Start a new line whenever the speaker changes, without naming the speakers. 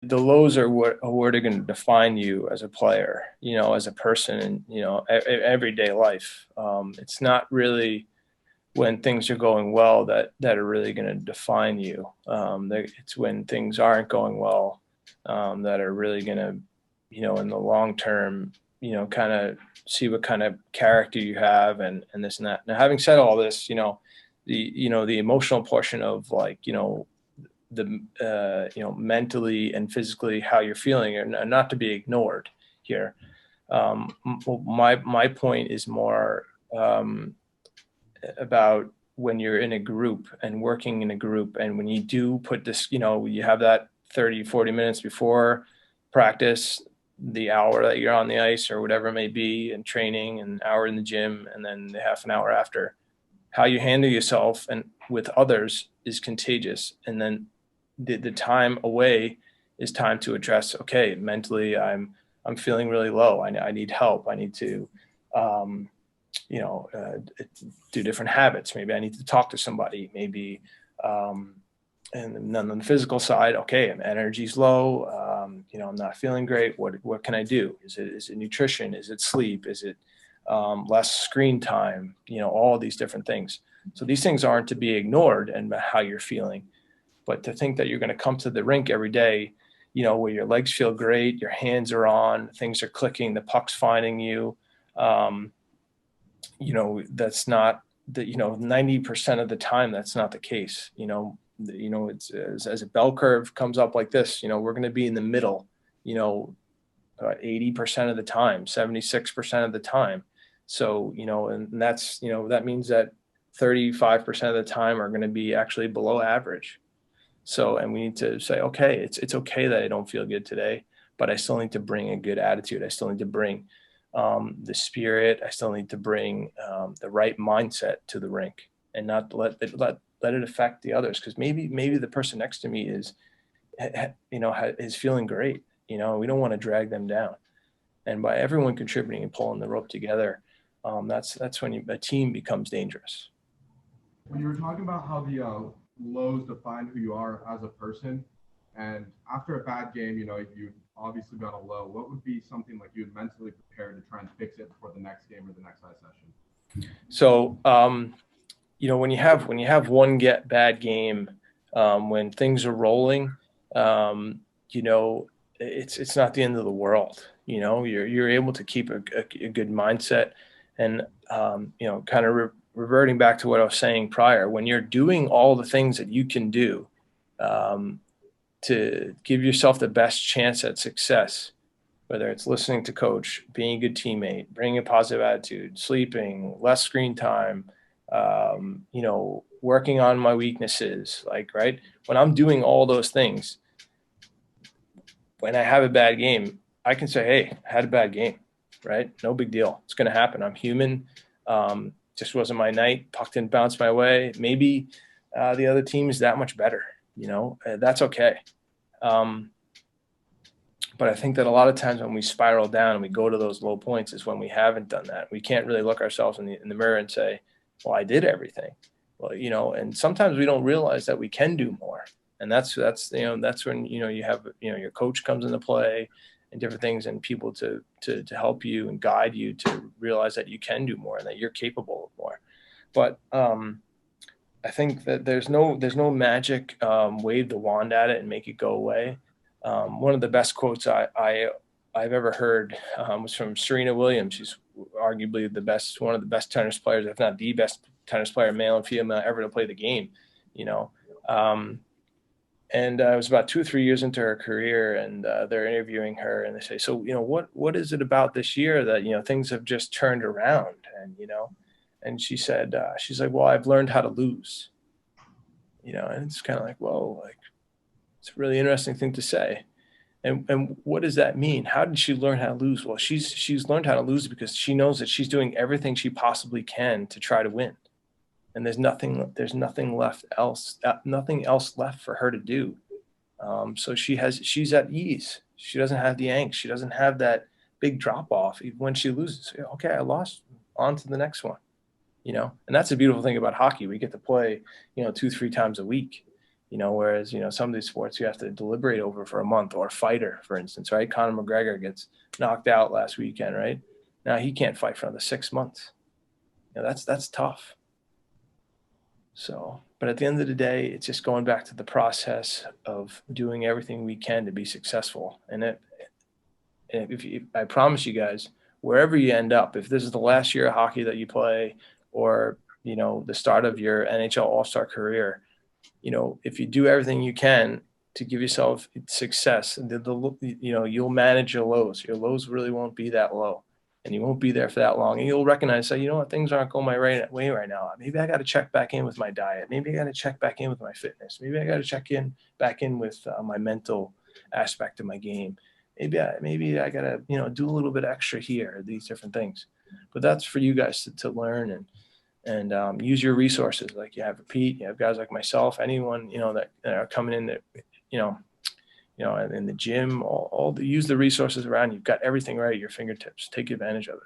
the lows are what are going to define you as a player, as a person, and everyday life. It's not really when things are going well that are really going to define you. It's when things aren't going well that are really going to, in the long term, kind of see what kind of character you have and this and that. Now, having said all this, the emotional portion of like, the mentally and physically how you're feeling are not to be ignored here. My point is more about when you're in a group and working in a group, and when you do put this, you have that 30-40 minutes before practice, the hour that you're on the ice or whatever it may be, and training, an hour in the gym, and then the half an hour after. How you handle yourself and with others is contagious. And then the time away is time to address, okay, mentally I'm feeling really low. I need help. I need to do different habits. Maybe I need to talk to somebody. Maybe and then on the physical side, okay, my energy's low. I'm not feeling great. What can I do? Is it nutrition? Is it sleep? Is it less screen time? All of these different things. So these things aren't to be ignored and how you're feeling, but to think that you're going to come to the rink every day, where your legs feel great, your hands are on, things are clicking, the puck's finding you. That's not the, 90% of the time, that's not the case. It's as a bell curve comes up like this, we're going to be in the middle, 80% of the time, 76% of the time. So, and that's, that means that 35% of the time are going to be actually below average. So, and we need to say, okay, it's okay that I don't feel good today, but I still need to bring a good attitude. I still need to bring the spirit. I still need to bring the right mindset to the rink, and not let it affect the others. Because maybe the person next to me is feeling great. We don't want to drag them down. And by everyone contributing and pulling the rope together, that's when a team becomes dangerous.
When you were talking about how the lows define who you are as a person, and after a bad game, you've obviously got a low. What would be something like you would mentally prepare to try and fix it for the next game or the next ice session?
So, when you have one bad game, when things are rolling, it's not the end of the world. You're able to keep a good mindset, and kind of reverting back to what I was saying prior. When you're doing all the things that you can do to give yourself the best chance at success, whether it's listening to coach, being a good teammate, bringing a positive attitude, sleeping, less screen time, working on my weaknesses, right? When I'm doing all those things, when I have a bad game, I can say, hey, I had a bad game, right? No big deal. It's going to happen. I'm human. Just wasn't my night. Puck didn't bounce my way. Maybe the other team is that much better. That's okay. But I think that a lot of times when we spiral down and we go to those low points is when we haven't done that. We can't really look ourselves in the mirror and say, well, I did everything. Well, and sometimes we don't realize that we can do more. And that's when, you have, your coach comes into play and different things, and people to help you and guide you to realize that you can do more and that you're capable of more. But I think that there's no magic wave the wand at it and make it go away. One of the best quotes I've ever heard was from Serena Williams. She's arguably one of the best tennis players, if not the best tennis player, male and female, ever to play the game. And it was about 2 or 3 years into her career, and they're interviewing her, and they say, so, what is it about this year that, things have just turned around? And she said, she's like, well, I've learned how to lose, and it's kind of like, whoa, like, it's a really interesting thing to say. And what does that mean? How did she learn how to lose? Well, she's learned how to lose because she knows that she's doing everything she possibly can to try to win. And there's nothing else left for her to do. So she's at ease. She doesn't have the angst. She doesn't have that big drop off when she loses. Okay, I lost, on to the next one. And that's a beautiful thing about hockey. We get to play, 2-3 times a week. whereas, some of these sports you have to deliberate over for a month, or a fighter, for instance, right? Conor McGregor gets knocked out last weekend, right? Now he can't fight for another 6 months. That's tough. So, but at the end of the day, it's just going back to the process of doing everything we can to be successful. And if you, I promise you guys, wherever you end up, if this is the last year of hockey that you play, or the start of your NHL All-Star career, if you do everything you can to give yourself success, you'll manage your lows. Your lows really won't be that low, and you won't be there for that long. And you'll recognize, say, what, things aren't going my way right now. Maybe I got to check back in with my diet. Maybe I got to check back in with my fitness. Maybe I got to check back in with my mental aspect of my game. Maybe I got to, do a little bit extra here, these different things. But that's for you guys to learn and use your resources. Like you have Pete, you have guys like myself, anyone, that are coming in that, in the gym, use the resources around you. You've got everything right at your fingertips. Take advantage of it.